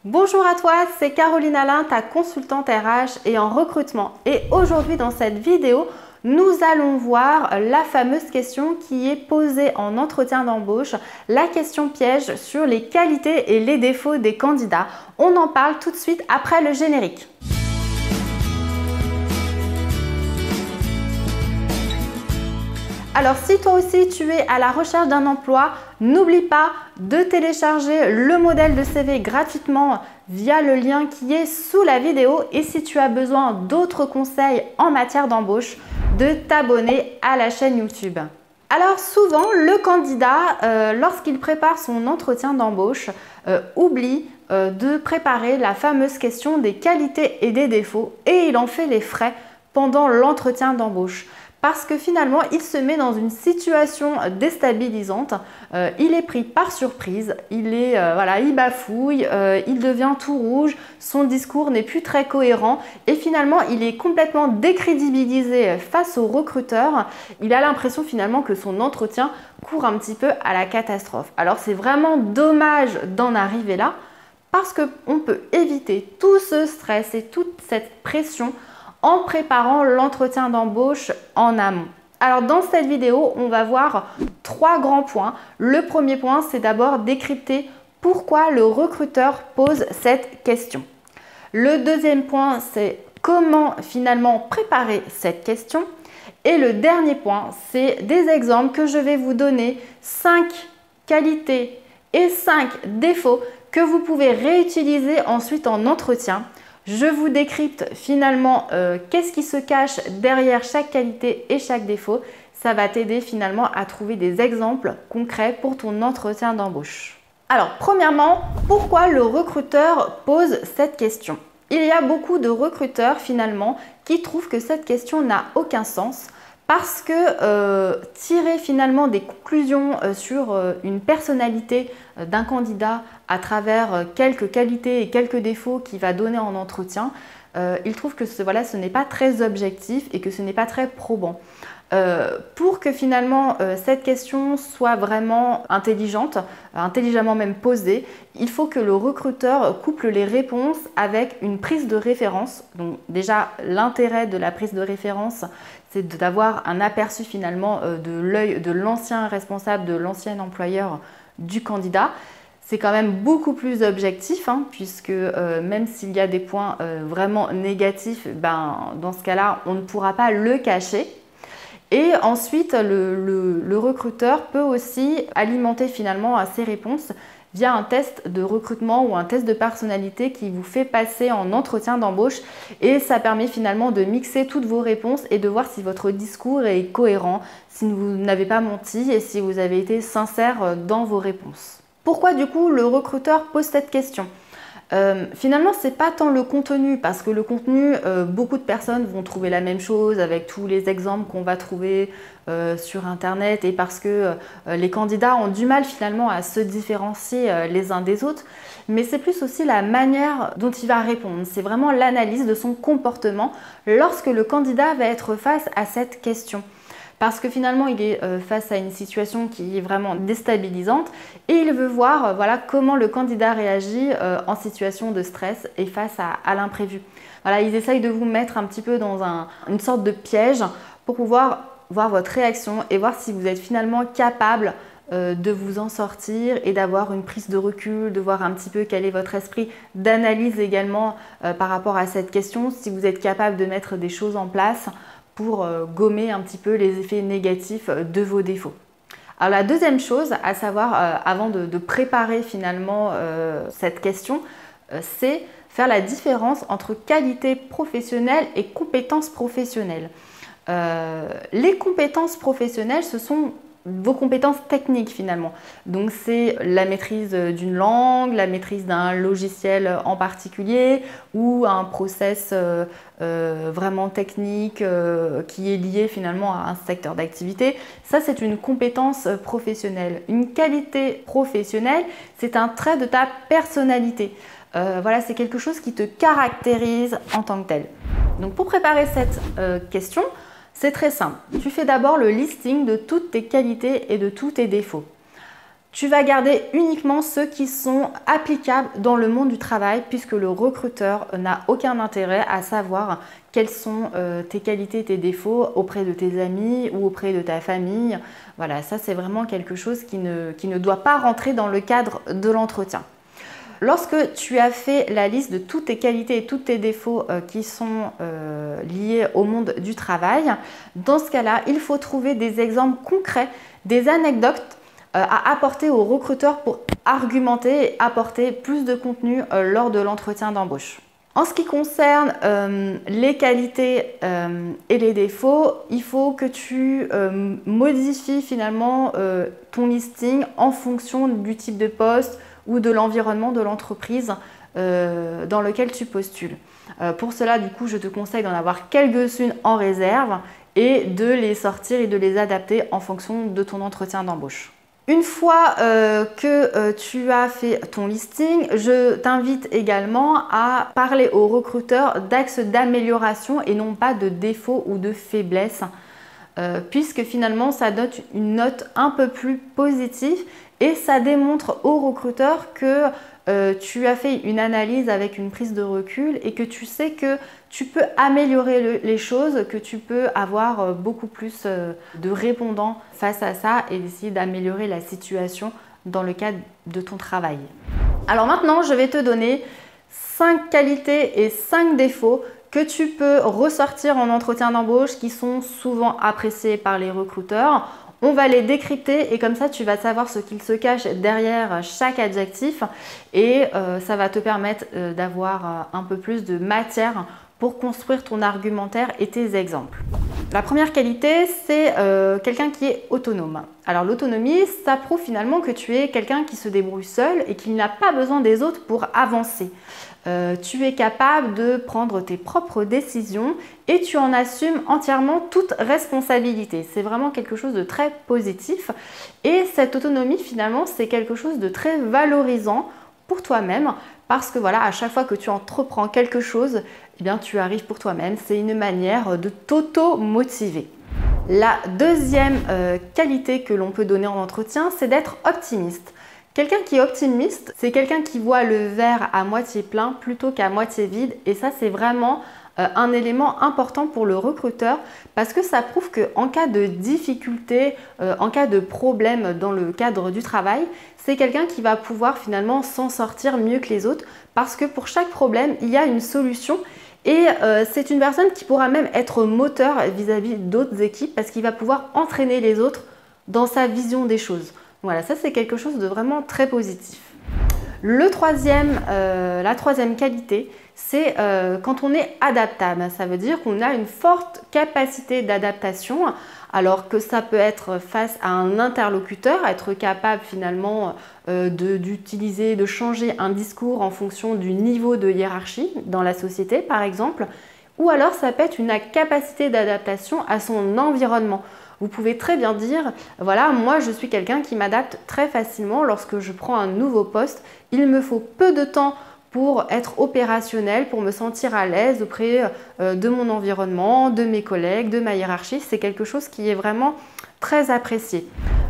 Bonjour à toi, c'est Caroline Alain, ta consultante RH et en recrutement. Et aujourd'hui dans cette vidéo, nous allons voir la fameuse question qui est posée en entretien d'embauche, la question piège sur les qualités et les défauts des candidats. On en parle tout de suite après le générique. Alors si toi aussi tu es à la recherche d'un emploi, n'oublie pas de télécharger le modèle de CV gratuitement via le lien qui est sous la vidéo et si tu as besoin d'autres conseils en matière d'embauche, de t'abonner à la chaîne YouTube. Alors souvent le candidat, lorsqu'il prépare son entretien d'embauche, oublie de préparer la fameuse question des qualités et des défauts et il en fait les frais pendant l'entretien d'embauche. Parce que finalement, il se met dans une situation déstabilisante, il est pris par surprise, il bafouille, il devient tout rouge, son discours n'est plus très cohérent et finalement, il est complètement décrédibilisé face au recruteur. Il a l'impression finalement que son entretien court un petit peu à la catastrophe. Alors c'est vraiment dommage d'en arriver là parce qu'on peut éviter tout ce stress et toute cette pression en préparant l'entretien d'embauche en amont. Alors dans cette vidéo, on va voir 3 grands points. Le premier point, c'est d'abord décrypter pourquoi le recruteur pose cette question. Le deuxième point, c'est comment finalement préparer cette question. Et le dernier point, c'est des exemples que je vais vous donner, 5 qualités et 5 défauts que vous pouvez réutiliser ensuite en entretien. Je vous décrypte finalement qu'est-ce qui se cache derrière chaque qualité et chaque défaut. Ça va t'aider finalement à trouver des exemples concrets pour ton entretien d'embauche. Alors, premièrement, pourquoi le recruteur pose cette question? Il y a beaucoup de recruteurs finalement qui trouvent que cette question n'a aucun sens parce que tirer finalement des conclusions sur une personnalité d'un candidat à travers quelques qualités et quelques défauts qu'il va donner en entretien, il trouve que ce n'est pas très objectif et que ce n'est pas très probant. Pour que finalement cette question soit vraiment intelligente, intelligemment même posée, il faut que le recruteur couple les réponses avec une prise de référence. Donc déjà, l'intérêt de la prise de référence, c'est d'avoir un aperçu finalement de l'œil de l'ancien responsable, de l'ancien employeur du candidat. C'est quand même beaucoup plus objectif, puisque même s'il y a des points vraiment négatifs, dans ce cas-là, on ne pourra pas le cacher. Et ensuite, le recruteur peut aussi alimenter finalement ses réponses via un test de recrutement ou un test de personnalité qui vous fait passer en entretien d'embauche. Et ça permet finalement de mixer toutes vos réponses et de voir si votre discours est cohérent, si vous n'avez pas menti et si vous avez été sincère dans vos réponses. Pourquoi du coup le recruteur pose cette question ? Finalement, ce n'est pas tant le contenu, parce que le contenu, beaucoup de personnes vont trouver la même chose avec tous les exemples qu'on va trouver sur Internet et parce que les candidats ont du mal finalement à se différencier les uns des autres. Mais c'est plus aussi la manière dont il va répondre. C'est vraiment l'analyse de son comportement lorsque le candidat va être face à cette question. Parce que finalement, il est face à une situation qui est vraiment déstabilisante et il veut voir comment le candidat réagit en situation de stress et face à l'imprévu. Voilà, ils essayent de vous mettre un petit peu dans une sorte de piège pour pouvoir voir votre réaction et voir si vous êtes finalement capable de vous en sortir et d'avoir une prise de recul, de voir un petit peu quel est votre esprit d'analyse également par rapport à cette question, si vous êtes capable de mettre des choses en place pour gommer un petit peu les effets négatifs de vos défauts. Alors la deuxième chose à savoir avant de préparer finalement cette question, c'est faire la différence entre qualité professionnelle et compétences professionnelles. Les compétences professionnelles, ce sont vos compétences techniques finalement. Donc c'est la maîtrise d'une langue, la maîtrise d'un logiciel en particulier ou un process vraiment technique qui est lié finalement à un secteur d'activité. Ça, c'est une compétence professionnelle. Une qualité professionnelle, c'est un trait de ta personnalité. Voilà, c'est quelque chose qui te caractérise en tant que tel. Donc pour préparer cette question, c'est très simple. Tu fais d'abord le listing de toutes tes qualités et de tous tes défauts. Tu vas garder uniquement ceux qui sont applicables dans le monde du travail puisque le recruteur n'a aucun intérêt à savoir quelles sont tes qualités et tes défauts auprès de tes amis ou auprès de ta famille. Voilà, ça c'est vraiment quelque chose qui ne doit pas rentrer dans le cadre de l'entretien. Lorsque tu as fait la liste de toutes tes qualités et tous tes défauts qui sont liés au monde du travail, dans ce cas-là, il faut trouver des exemples concrets, des anecdotes à apporter au recruteur pour argumenter et apporter plus de contenu lors de l'entretien d'embauche. En ce qui concerne les qualités et les défauts, il faut que tu modifies finalement ton listing en fonction du type de poste ou de l'environnement de l'entreprise dans lequel tu postules. Pour cela, du coup, je te conseille d'en avoir quelques-unes en réserve et de les sortir et de les adapter en fonction de ton entretien d'embauche. Une fois que tu as fait ton listing, je t'invite également à parler au recruteur d'axes d'amélioration et non pas de défauts ou de faiblesses, puisque finalement ça donne une note un peu plus positive et ça démontre au recruteur que tu as fait une analyse avec une prise de recul et que tu sais que tu peux améliorer les choses, que tu peux avoir beaucoup plus de répondants face à ça et d'essayer d'améliorer la situation dans le cadre de ton travail. Alors maintenant, je vais te donner 5 qualités et 5 défauts que tu peux ressortir en entretien d'embauche qui sont souvent appréciés par les recruteurs. On va les décrypter et comme ça, tu vas savoir ce qu'il se cache derrière chaque adjectif et ça va te permettre d'avoir un peu plus de matière pour construire ton argumentaire et tes exemples. La première qualité, c'est quelqu'un qui est autonome. Alors l'autonomie, ça prouve finalement que tu es quelqu'un qui se débrouille seul et qui n'a pas besoin des autres pour avancer. Tu es capable de prendre tes propres décisions et tu en assumes entièrement toute responsabilité. C'est vraiment quelque chose de très positif et cette autonomie finalement c'est quelque chose de très valorisant pour toi-même parce que voilà, à chaque fois que tu entreprends quelque chose, eh bien, tu arrives pour toi-même. C'est une manière de t'auto-motiver. La deuxième qualité que l'on peut donner en entretien, c'est d'être optimiste. Quelqu'un qui est optimiste, c'est quelqu'un qui voit le verre à moitié plein plutôt qu'à moitié vide et ça c'est vraiment un élément important pour le recruteur parce que ça prouve qu'en cas de difficulté, en cas de problème dans le cadre du travail, c'est quelqu'un qui va pouvoir finalement s'en sortir mieux que les autres parce que pour chaque problème, il y a une solution et c'est une personne qui pourra même être moteur vis-à-vis d'autres équipes parce qu'il va pouvoir entraîner les autres dans sa vision des choses. Voilà, ça c'est quelque chose de vraiment très positif. La troisième qualité, c'est quand on est adaptable. Ça veut dire qu'on a une forte capacité d'adaptation, alors que ça peut être face à un interlocuteur, être capable finalement d'utiliser, de changer un discours en fonction du niveau de hiérarchie dans la société par exemple, ou alors ça peut être une capacité d'adaptation à son environnement. Vous pouvez très bien dire, voilà, moi je suis quelqu'un qui m'adapte très facilement lorsque je prends un nouveau poste. Il me faut peu de temps pour être opérationnel, pour me sentir à l'aise auprès de mon environnement, de mes collègues, de ma hiérarchie. C'est quelque chose qui est vraiment très apprécié.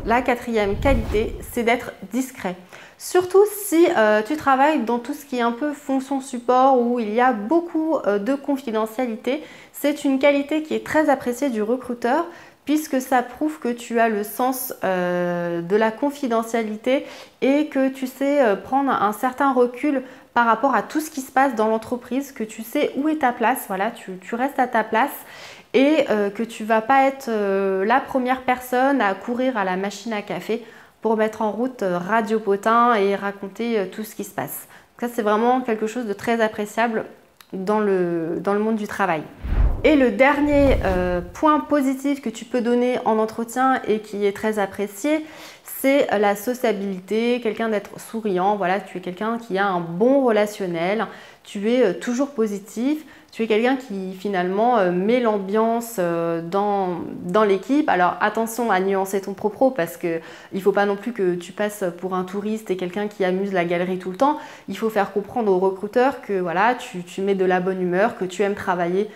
La quatrième qualité, c'est d'être discret. Surtout si tu travailles dans tout ce qui est un peu fonction support où il y a beaucoup de confidentialité, c'est une qualité qui est très appréciée du recruteur puisque ça prouve que tu as le sens de la confidentialité et que tu sais prendre un certain recul par rapport à tout ce qui se passe dans l'entreprise, que tu sais où est ta place, voilà, tu restes à ta place et que tu ne vas pas être la première personne à courir à la machine à café pour mettre en route Radio Potin et raconter tout ce qui se passe. Donc ça, c'est vraiment quelque chose de très appréciable dans le monde du travail. Et le dernier point positif que tu peux donner en entretien et qui est très apprécié, c'est la sociabilité, quelqu'un d'être souriant. Voilà, tu es quelqu'un qui a un bon relationnel, tu es toujours positif, tu es quelqu'un qui finalement met l'ambiance dans l'équipe. Alors attention à nuancer ton propos parce qu'il ne faut pas non plus que tu passes pour un touriste et quelqu'un qui amuse la galerie tout le temps. Il faut faire comprendre aux recruteurs que voilà, tu mets de la bonne humeur, que tu aimes travailler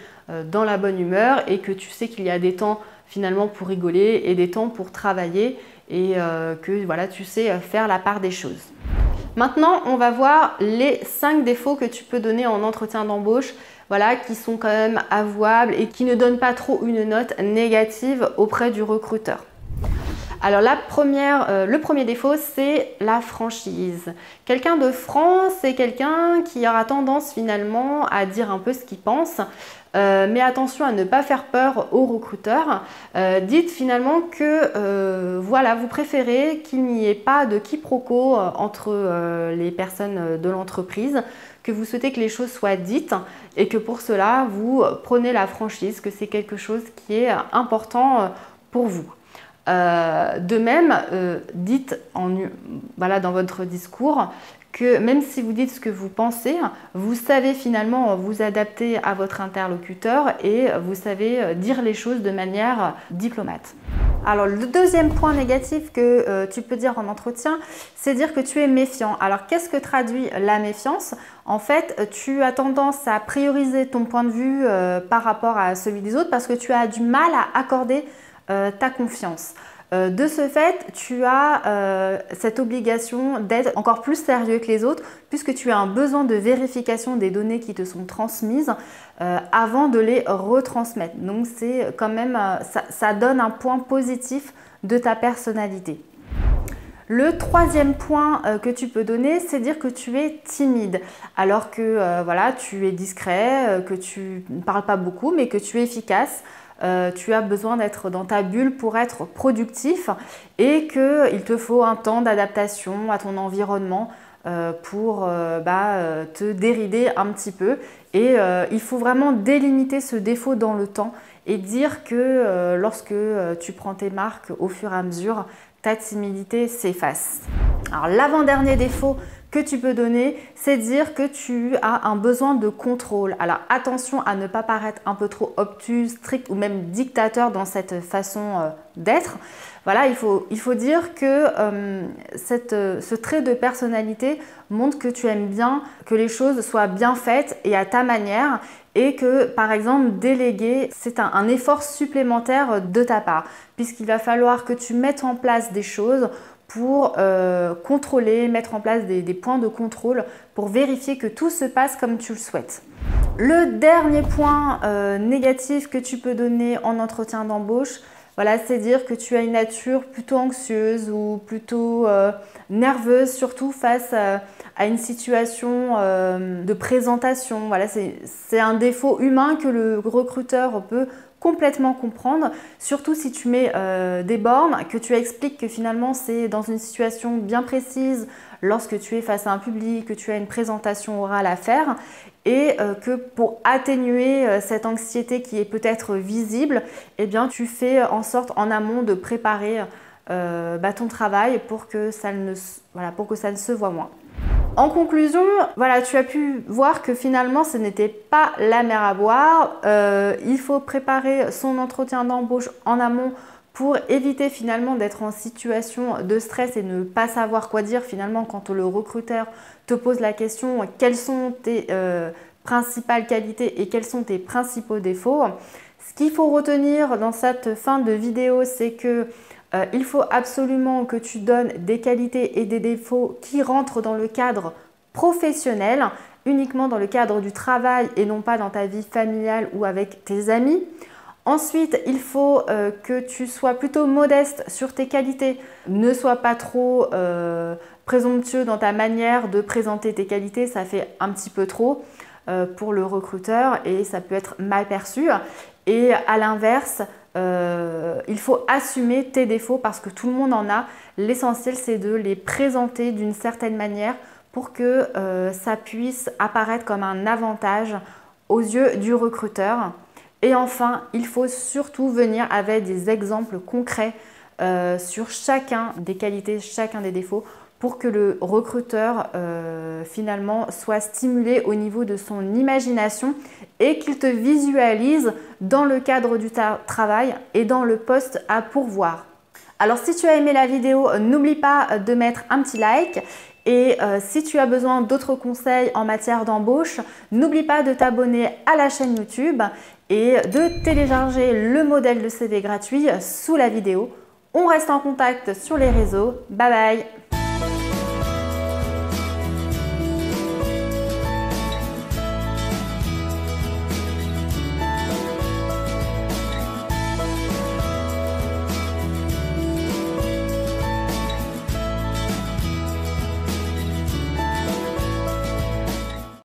dans la bonne humeur et que tu sais qu'il y a des temps finalement pour rigoler et des temps pour travailler et que voilà, tu sais faire la part des choses. Maintenant, on va voir les 5 défauts que tu peux donner en entretien d'embauche, voilà, qui sont quand même avouables et qui ne donnent pas trop une note négative auprès du recruteur. Alors le premier défaut, c'est la franchise. Quelqu'un de franc, c'est quelqu'un qui aura tendance finalement à dire un peu ce qu'il pense. Mais attention à ne pas faire peur aux recruteurs. Dites finalement que voilà, vous préférez qu'il n'y ait pas de quiproquo entre les personnes de l'entreprise, que vous souhaitez que les choses soient dites et que pour cela, vous prenez la franchise, que c'est quelque chose qui est important pour vous. De même, dites voilà, dans votre discours que même si vous dites ce que vous pensez, vous savez finalement vous adapter à votre interlocuteur et vous savez dire les choses de manière diplomate. Alors le deuxième point négatif que tu peux dire en entretien, c'est dire que tu es méfiant. Alors qu'est-ce que traduit la méfiance? En fait, tu as tendance à prioriser ton point de vue par rapport à celui des autres parce que tu as du mal à accorder ta confiance. De ce fait, tu as cette obligation d'être encore plus sérieux que les autres puisque tu as un besoin de vérification des données qui te sont transmises avant de les retransmettre. Donc c'est quand même, ça donne un point positif de ta personnalité. Le troisième point que tu peux donner, c'est dire que tu es timide, alors que voilà, tu es discret, que tu ne parles pas beaucoup, mais que tu es efficace. Tu as besoin d'être dans ta bulle pour être productif et qu'il te faut un temps d'adaptation à ton environnement pour te dérider un petit peu. Et il faut vraiment délimiter ce défaut dans le temps et dire que lorsque tu prends tes marques au fur et à mesure, ta timidité s'efface. Alors l'avant-dernier défaut que tu peux donner, c'est dire que tu as un besoin de contrôle. Alors attention à ne pas paraître un peu trop obtus, strict ou même dictateur dans cette façon d'être. Voilà, il faut dire que ce trait de personnalité montre que tu aimes bien que les choses soient bien faites et à ta manière et que par exemple déléguer, c'est un effort supplémentaire de ta part puisqu'il va falloir que tu mettes en place des choses pour contrôler, mettre en place des points de contrôle pour vérifier que tout se passe comme tu le souhaites. Le dernier point négatif que tu peux donner en entretien d'embauche, voilà, c'est dire que tu as une nature plutôt anxieuse ou plutôt nerveuse, surtout face à une situation de présentation. Voilà, c'est un défaut humain que le recruteur peut complètement comprendre, surtout si tu mets des bornes, que tu expliques que finalement c'est dans une situation bien précise lorsque tu es face à un public, que tu as une présentation orale à faire et que pour atténuer cette anxiété qui est peut-être visible, eh bien tu fais en sorte en amont de préparer ton travail pour que ça ne se voit moins. En conclusion, voilà, tu as pu voir que finalement ce n'était pas la mer à boire. Il faut préparer son entretien d'embauche en amont pour éviter finalement d'être en situation de stress et ne pas savoir quoi dire finalement quand le recruteur te pose la question quelles sont tes principales qualités et quels sont tes principaux défauts. Ce qu'il faut retenir dans cette fin de vidéo, c'est que il faut absolument que tu donnes des qualités et des défauts qui rentrent dans le cadre professionnel, uniquement dans le cadre du travail et non pas dans ta vie familiale ou avec tes amis. Ensuite, il faut que tu sois plutôt modeste sur tes qualités. Ne sois pas trop présomptueux dans ta manière de présenter tes qualités, ça fait un petit peu trop pour le recruteur et ça peut être mal perçu. Et à l'inverse, il faut assumer tes défauts parce que tout le monde en a. L'essentiel, c'est de les présenter d'une certaine manière pour que ça puisse apparaître comme un avantage aux yeux du recruteur. Et enfin, il faut surtout venir avec des exemples concrets sur chacun des qualités, chacun des défauts pour que le recruteur finalement soit stimulé au niveau de son imagination et qu'il te visualise dans le cadre du travail et dans le poste à pourvoir. Alors si tu as aimé la vidéo, n'oublie pas de mettre un petit like et si tu as besoin d'autres conseils en matière d'embauche, n'oublie pas de t'abonner à la chaîne YouTube et de télécharger le modèle de CV gratuit sous la vidéo On reste en contact sur les réseaux. Bye bye!